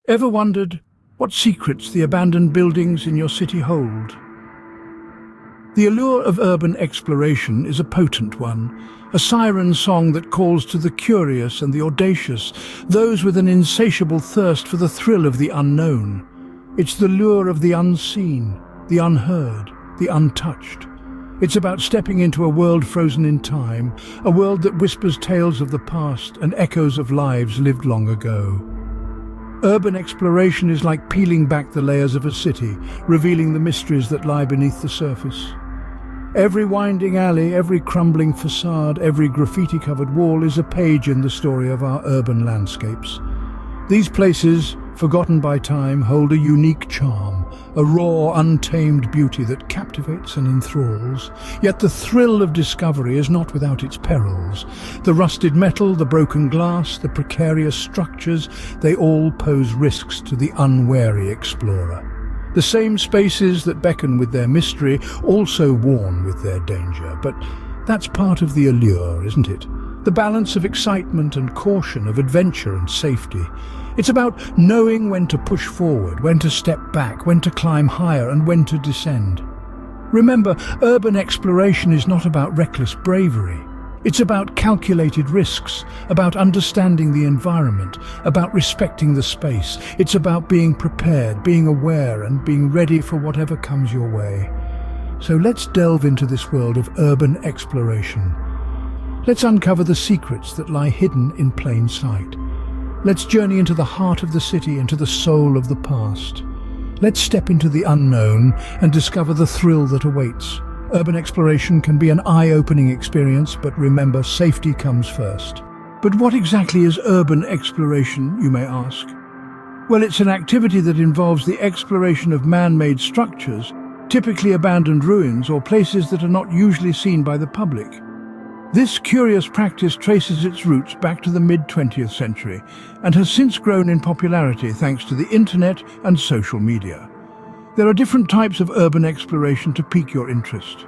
Ever wondered what secrets the abandoned buildings in your city hold? The allure of urban exploration is a potent one, a siren song that calls to the curious and the audacious, those with an insatiable thirst for the thrill of the unknown. It's the lure of the unseen, the unheard, the untouched. It's about stepping into a world frozen in time, a world that whispers tales of the past and echoes of lives lived long ago. Urban exploration is like peeling back the layers of a city, revealing the mysteries that lie beneath the surface. Every winding alley, every crumbling facade, every graffiti-covered wall is a page in the story of our urban landscapes. These places, forgotten by time, hold a unique charm, a raw, untamed beauty that captivates and enthralls. Yet the thrill of discovery is not without its perils. The rusted metal, the broken glass, the precarious structures, they all pose risks to the unwary explorer. The same spaces that beckon with their mystery also warn with their danger. But that's part of the allure, isn't it? The balance of excitement and caution, of adventure and safety. It's about knowing when to push forward, when to step back, when to climb higher and when to descend. Remember, urban exploration is not about reckless bravery. It's about calculated risks, about understanding the environment, about respecting the space. It's about being prepared, being aware and being ready for whatever comes your way. So let's delve into this world of urban exploration. Let's uncover the secrets that lie hidden in plain sight. Let's journey into the heart of the city, into the soul of the past. Let's step into the unknown and discover the thrill that awaits. Urban exploration can be an eye-opening experience, but remember, safety comes first. But what exactly is urban exploration, you may ask? Well, it's an activity that involves the exploration of man-made structures, typically abandoned ruins or places that are not usually seen by the public. This curious practice traces its roots back to the mid-20th century and has since grown in popularity thanks to the internet and social media. There are different types of urban exploration to pique your interest.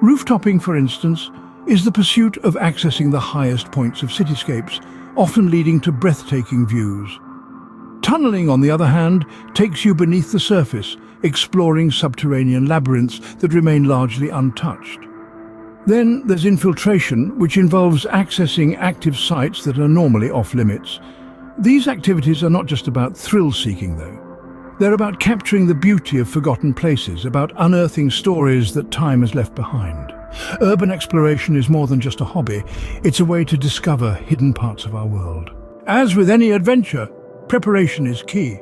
Rooftopping, for instance, is the pursuit of accessing the highest points of cityscapes, often leading to breathtaking views. Tunneling, on the other hand, takes you beneath the surface, exploring subterranean labyrinths that remain largely untouched. Then there's infiltration, which involves accessing active sites that are normally off-limits. These activities are not just about thrill-seeking, though. They're about capturing the beauty of forgotten places, about unearthing stories that time has left behind. Urban exploration is more than just a hobby. It's a way to discover hidden parts of our world. As with any adventure, preparation is key.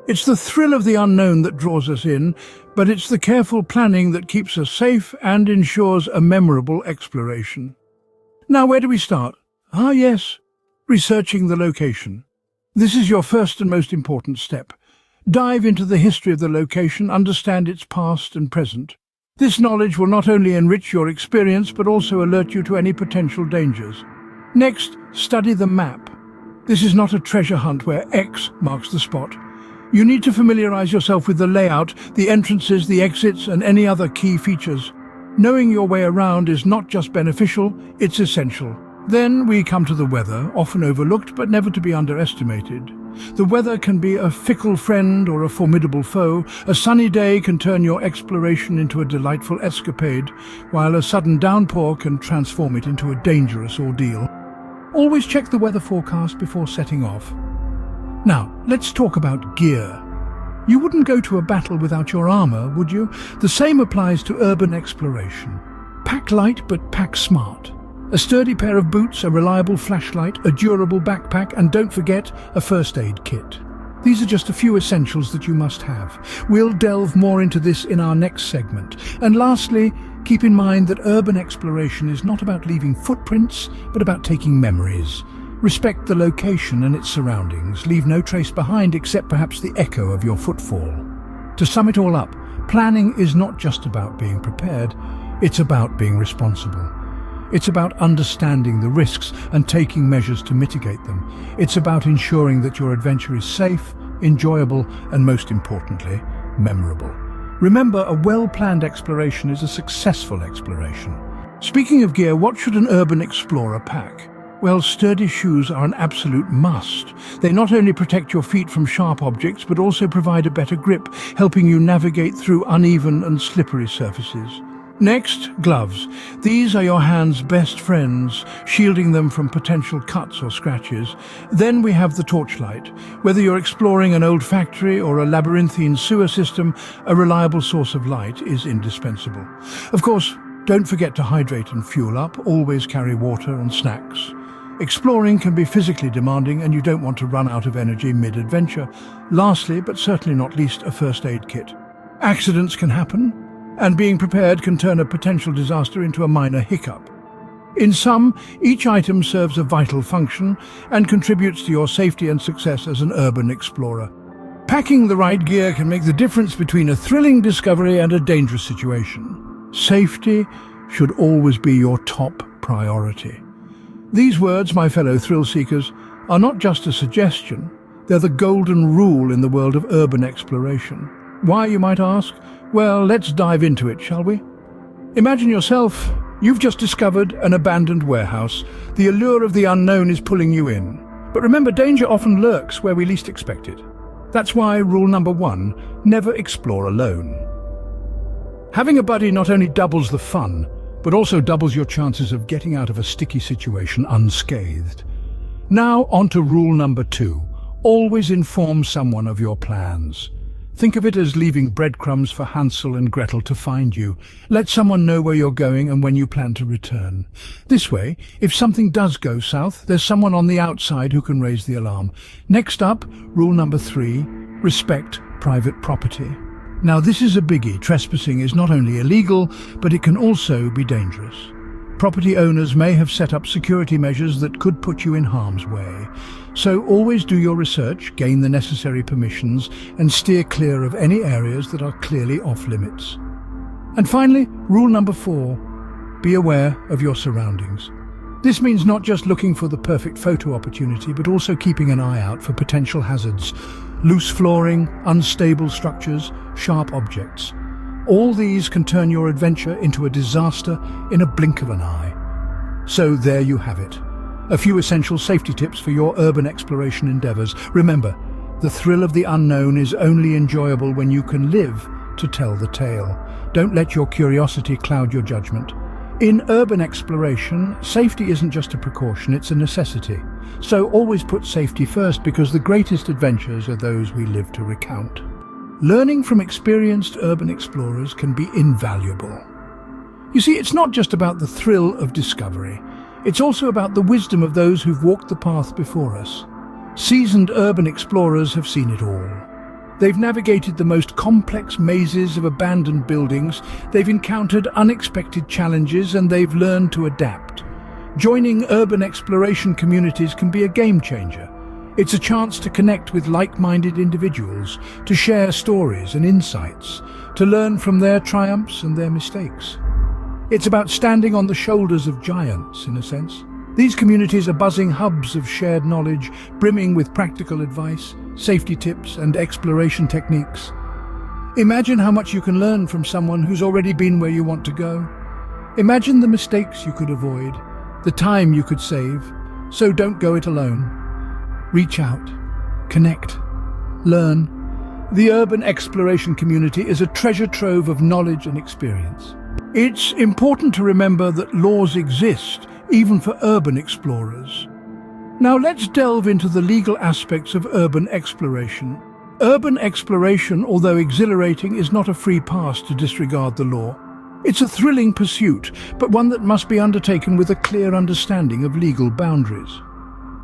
It's the thrill of the unknown that draws us in, but it's the careful planning that keeps us safe and ensures a memorable exploration. Now, where do we start? Yes, researching the location. This is your first and most important step. Dive into the history of the location, understand its past and present. This knowledge will not only enrich your experience, but also alert you to any potential dangers. Next, study the map. This is not a treasure hunt where X marks the spot. You need to familiarize yourself with the layout, the entrances, the exits, and any other key features. Knowing your way around is not just beneficial, it's essential. Then we come to the weather, often overlooked but never to be underestimated. The weather can be a fickle friend or a formidable foe. A sunny day can turn your exploration into a delightful escapade, while a sudden downpour can transform it into a dangerous ordeal. Always check the weather forecast before setting off. Now, let's talk about gear. You wouldn't go to a battle without your armor, would you? The same applies to urban exploration. Pack light but pack smart. A sturdy pair of boots, a reliable flashlight, a durable backpack, and don't forget a first aid kit. These are just a few essentials that you must have. We'll delve more into this in our next segment. And lastly, keep in mind that urban exploration is not about leaving footprints, but about taking memories. Respect the location and its surroundings. Leave no trace behind except perhaps the echo of your footfall. To sum it all up, planning is not just about being prepared, it's about being responsible. It's about understanding the risks and taking measures to mitigate them. It's about ensuring that your adventure is safe, enjoyable, and most importantly, memorable. Remember, a well-planned exploration is a successful exploration. Speaking of gear, what should an urban explorer pack? Well, sturdy shoes are an absolute must. They not only protect your feet from sharp objects, but also provide a better grip, helping you navigate through uneven and slippery surfaces. Next, gloves. These are your hands' best friends, shielding them from potential cuts or scratches. Then we have the torchlight. Whether you're exploring an old factory or a labyrinthine sewer system, a reliable source of light is indispensable. Of course, don't forget to hydrate and fuel up. Always carry water and snacks. Exploring can be physically demanding, and you don't want to run out of energy mid-adventure. Lastly, but certainly not least, a first aid kit. Accidents can happen, and being prepared can turn a potential disaster into a minor hiccup. In sum, each item serves a vital function and contributes to your safety and success as an urban explorer. Packing the right gear can make the difference between a thrilling discovery and a dangerous situation. Safety should always be your top priority. These words, my fellow thrill-seekers, are not just a suggestion. They're the golden rule in the world of urban exploration. Why, you might ask? Well, let's dive into it, shall we? Imagine yourself, you've just discovered an abandoned warehouse. The allure of the unknown is pulling you in. But remember, danger often lurks where we least expect it. That's why rule number 1, never explore alone. Having a buddy not only doubles the fun, but also doubles your chances of getting out of a sticky situation unscathed. Now on to rule number 2. Always inform someone of your plans. Think of it as leaving breadcrumbs for Hansel and Gretel to find you. Let someone know where you're going and when you plan to return. This way, if something does go south, there's someone on the outside who can raise the alarm. Next up, rule number 3, respect private property. Now this is a biggie. Trespassing is not only illegal, but it can also be dangerous. Property owners may have set up security measures that could put you in harm's way. So always do your research, gain the necessary permissions, and steer clear of any areas that are clearly off limits. And finally, rule number 4, be aware of your surroundings. This means not just looking for the perfect photo opportunity, but also keeping an eye out for potential hazards. Loose flooring, unstable structures, sharp objects. All these can turn your adventure into a disaster in a blink of an eye. So there you have it. A few essential safety tips for your urban exploration endeavors. Remember, the thrill of the unknown is only enjoyable when you can live to tell the tale. Don't let your curiosity cloud your judgment. In urban exploration, safety isn't just a precaution, it's a necessity. So always put safety first, because the greatest adventures are those we live to recount. Learning from experienced urban explorers can be invaluable. You see, it's not just about the thrill of discovery. It's also about the wisdom of those who've walked the path before us. Seasoned urban explorers have seen it all. They've navigated the most complex mazes of abandoned buildings, they've encountered unexpected challenges, and they've learned to adapt. Joining urban exploration communities can be a game changer. It's a chance to connect with like-minded individuals, to share stories and insights, to learn from their triumphs and their mistakes. It's about standing on the shoulders of giants, in a sense. These communities are buzzing hubs of shared knowledge, brimming with practical advice, safety tips, and exploration techniques. Imagine how much you can learn from someone who's already been where you want to go. Imagine the mistakes you could avoid, the time you could save. So don't go it alone. Reach out, connect, learn. The urban exploration community is a treasure trove of knowledge and experience. It's important to remember that laws exist, even for urban explorers. Now let's delve into the legal aspects of urban exploration. Urban exploration, although exhilarating, is not a free pass to disregard the law. It's a thrilling pursuit, but one that must be undertaken with a clear understanding of legal boundaries.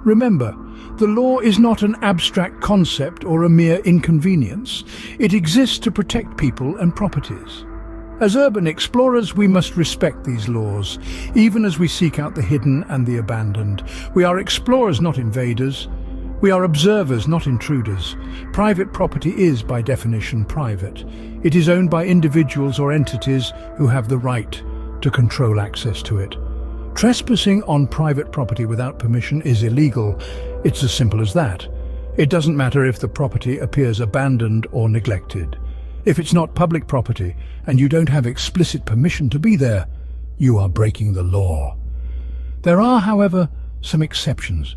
Remember, the law is not an abstract concept or a mere inconvenience. It exists to protect people and properties. As urban explorers, we must respect these laws, even as we seek out the hidden and the abandoned. We are explorers, not invaders. We are observers, not intruders. Private property is, by definition, private. It is owned by individuals or entities who have the right to control access to it. Trespassing on private property without permission is illegal. It's as simple as that. It doesn't matter if the property appears abandoned or neglected. If it's not public property and you don't have explicit permission to be there, you are breaking the law. There are, however, some exceptions.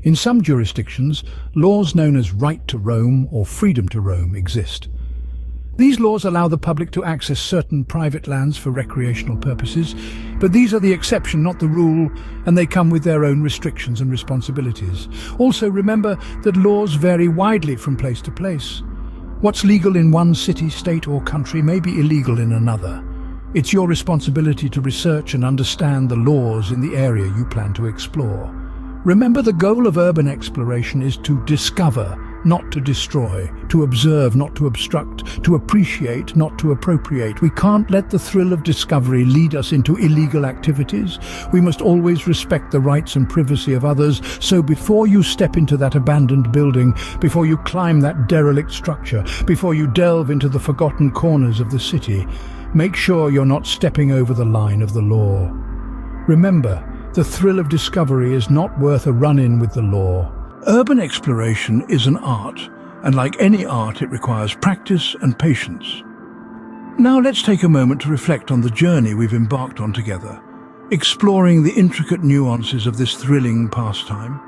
In some jurisdictions, laws known as right to roam or freedom to roam exist. These laws allow the public to access certain private lands for recreational purposes, but these are the exception, not the rule, and they come with their own restrictions and responsibilities. Also, remember that laws vary widely from place to place. What's legal in one city, state, or country may be illegal in another. It's your responsibility to research and understand the laws in the area you plan to explore. Remember, the goal of urban exploration is to discover, not to destroy, to observe, not to obstruct, to appreciate, not to appropriate. We can't let the thrill of discovery lead us into illegal activities. We must always respect the rights and privacy of others. So before you step into that abandoned building, before you climb that derelict structure, before you delve into the forgotten corners of the city, make sure you're not stepping over the line of the law. Remember, the thrill of discovery is not worth a run-in with the law. Urban exploration is an art, and like any art, it requires practice and patience. Now let's take a moment to reflect on the journey we've embarked on together, exploring the intricate nuances of this thrilling pastime.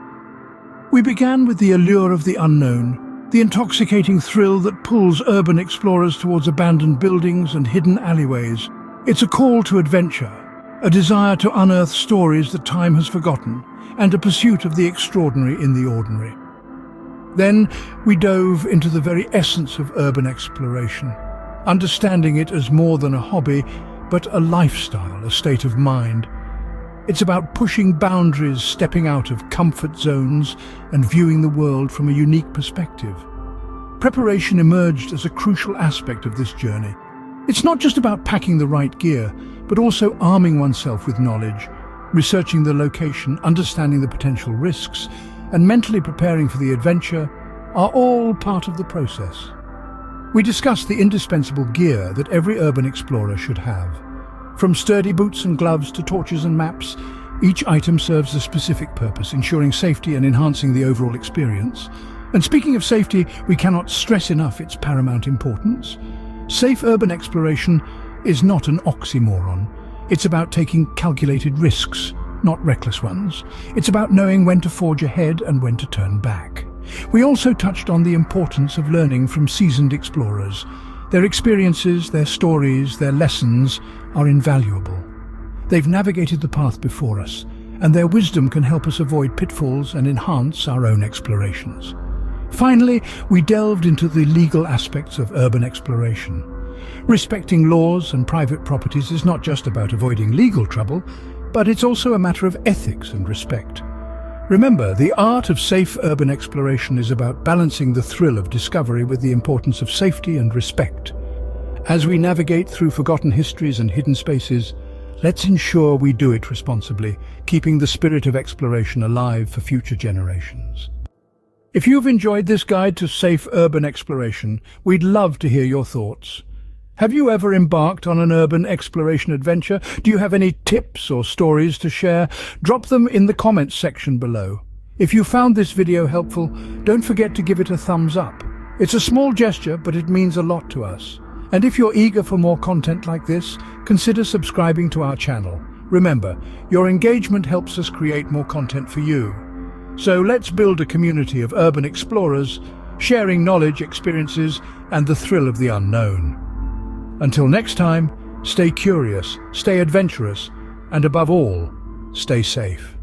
We began with the allure of the unknown, the intoxicating thrill that pulls urban explorers towards abandoned buildings and hidden alleyways. It's a call to adventure, a desire to unearth stories that time has forgotten, and a pursuit of the extraordinary in the ordinary. Then we dove into the very essence of urban exploration, understanding it as more than a hobby, but a lifestyle, a state of mind. It's about pushing boundaries, stepping out of comfort zones, and viewing the world from a unique perspective. Preparation emerged as a crucial aspect of this journey. It's not just about packing the right gear, but also arming oneself with knowledge, researching the location, understanding the potential risks, and mentally preparing for the adventure are all part of the process. We discussed the indispensable gear that every urban explorer should have. From sturdy boots and gloves to torches and maps, each item serves a specific purpose, ensuring safety and enhancing the overall experience. And speaking of safety, we cannot stress enough its paramount importance. Safe urban exploration is not an oxymoron. It's about taking calculated risks, not reckless ones. It's about knowing when to forge ahead and when to turn back. We also touched on the importance of learning from seasoned explorers. Their experiences, their stories, their lessons are invaluable. They've navigated the path before us, and their wisdom can help us avoid pitfalls and enhance our own explorations. Finally, we delved into the legal aspects of urban exploration. Respecting laws and private properties is not just about avoiding legal trouble, but it's also a matter of ethics and respect. Remember, the art of safe urban exploration is about balancing the thrill of discovery with the importance of safety and respect. As we navigate through forgotten histories and hidden spaces, let's ensure we do it responsibly, keeping the spirit of exploration alive for future generations. If you've enjoyed this guide to safe urban exploration, we'd love to hear your thoughts. Have you ever embarked on an urban exploration adventure? Do you have any tips or stories to share? Drop them in the comments section below. If you found this video helpful, don't forget to give it a thumbs up. It's a small gesture, but it means a lot to us. And if you're eager for more content like this, consider subscribing to our channel. Remember, your engagement helps us create more content for you. So let's build a community of urban explorers, sharing knowledge, experiences, and the thrill of the unknown. Until next time, stay curious, stay adventurous, and above all, stay safe.